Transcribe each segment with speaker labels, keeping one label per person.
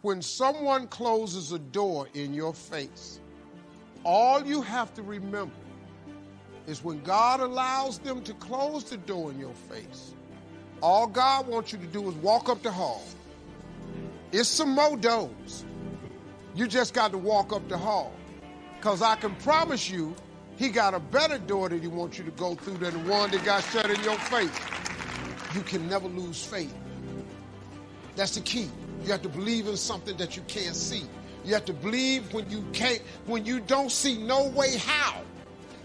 Speaker 1: When someone closes a door in your face, all you have to remember is when God allows them to close the door in your face, all God wants you to do is walk up the hall. It's some more doors. You just got to walk up the hall. Because I can promise you, he got a better door that he wants you to go through than the one that got shut in your face. You can never lose faith. That's the key. You have to believe in something that you can't see. You have to believe when you don't see no way how.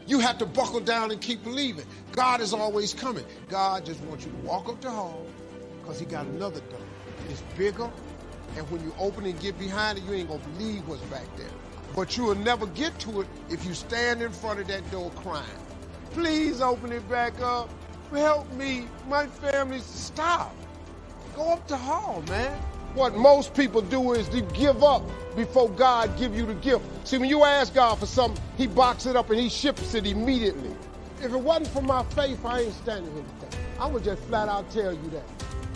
Speaker 1: You have to buckle down and keep believing. God is always coming. God just wants you to walk up the hall because he got another door. It's bigger, and when you open it and get behind it, you ain't gonna believe what's back there. But you will never get to it if you stand in front of that door crying. Please open it back up. Help me, my family. Stop. Go up the hall, man. What most people do is they give up before God give you the gift. See, when you ask God for something, he boxes it up and he ships it immediately. If it wasn't for my faith, I ain't standing here today. I would just flat out tell you that.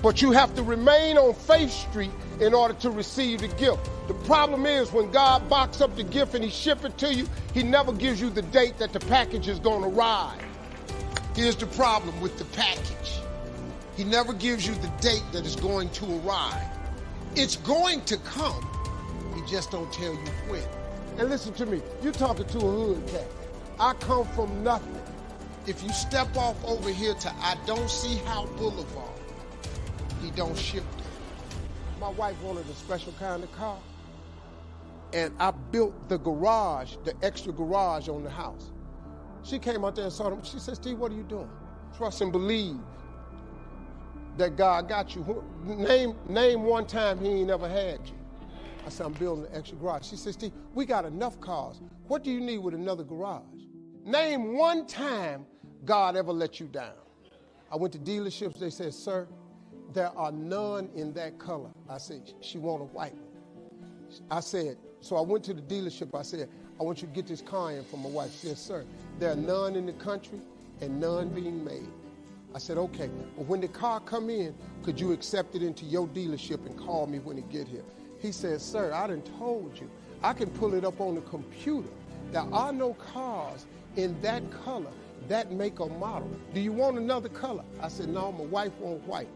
Speaker 1: But you have to remain on Faith Street in order to receive the gift. The problem is when God boxes up the gift and he ships it to you, he never gives you the date that the package is going to arrive. Here's the problem with the package. He never gives you the date that it's going to arrive. It's going to come. He just don't tell you when. And listen to me, you're talking to a hood cat. I come from nothing. If you step off over here to I Don't See How Boulevard, he don't ship it. My wife wanted a special kind of car, and I built the garage, the extra garage on the house. She came out there and saw them. She said, Steve, what are you doing? Trust and believe that God got you. Name one time he ain't ever had you. I said, I'm building an extra garage. She said, Steve, we got enough cars. What do you need with another garage? Name one time God ever let you down. I went to dealerships. They said, sir, there are none in that color. I said, she want a white one. I said, so I went to the dealership. I said, I want you to get this car in for my wife. She said, sir, there are none in the country and none being made. I said, okay, but when the car come in, could you accept it into your dealership and call me when it get here? He said, sir, I done told you. I can pull it up on the computer. There are no cars in that color, that make or model. Do you want another color? I said, no, my wife wants white.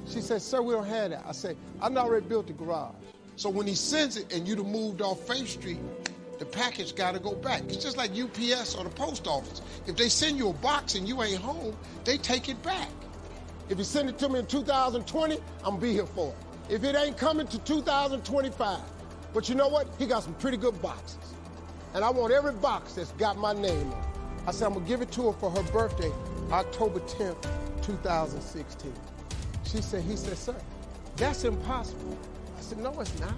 Speaker 1: She said, sir, we don't have that. I said, I already built the garage. So when he sends it and you'd have moved off Faith Street, the package got to go back. It's just like UPS or the post office. If they send you a box and you ain't home, they take it back. If you send it to me in 2020, I'm going to be here for it. If it ain't coming to 2025. But you know what? He got some pretty good boxes. And I want every box that's got my name on it. I said, I'm going to give it to her for her birthday, October 10th, 2016. He said, sir, that's impossible. I said, no, it's not.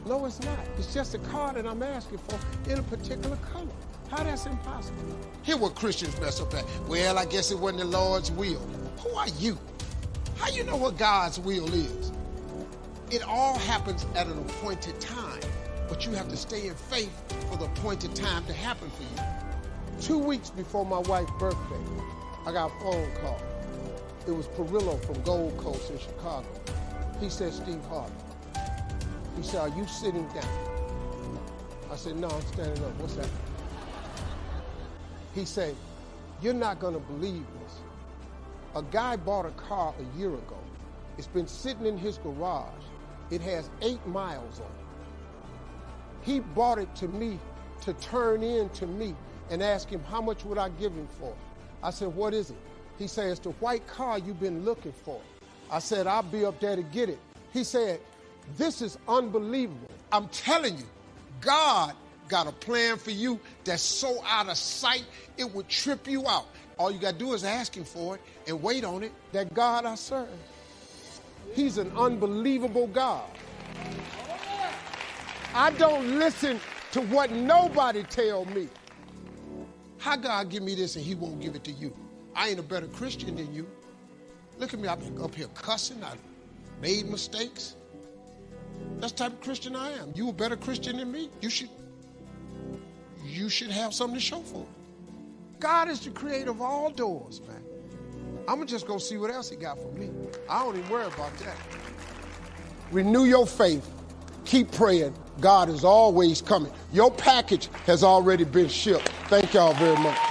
Speaker 1: No, it's not. It's just a car that I'm asking for in a particular color. How that's impossible? Hear what Christians mess up at. Well, I guess it wasn't the Lord's will. Who are you? How you know what God's will is? It all happens at an appointed time, but you have to stay in faith for the appointed time to happen for you. 2 weeks before my wife's birthday, I got a phone call. It was Perillo from Gold Coast in Chicago. He said, Steve Harvey. He said, are you sitting down? I said, no, I'm standing up. What's that? He said, you're not going to believe this. A guy bought a car a year ago. It's been sitting in his garage. It has 8 miles on it. He bought it to me to turn in to me and ask him, how much would I give him for it? I said, what is it? He said, it's the white car you've been looking for. I said, I'll be up there to get it. He said, this is unbelievable. I'm telling you, God got a plan for you that's so out of sight, it would trip you out. All you got to do is ask him for it and wait on it. That God I serve, he's an unbelievable God. I don't listen to what nobody tell me. How God give me this and he won't give it to you? I ain't a better Christian than you. Look at me, I've been up here cussing, I've made mistakes. That's the type of Christian I am. You a better Christian than me? You should have something to show for it. God is the creator of all doors, man. I'm just going to see what else he got for me. I don't even worry about that. Renew your faith Keep praying. God is always coming. Your package has already been shipped. Thank y'all very much.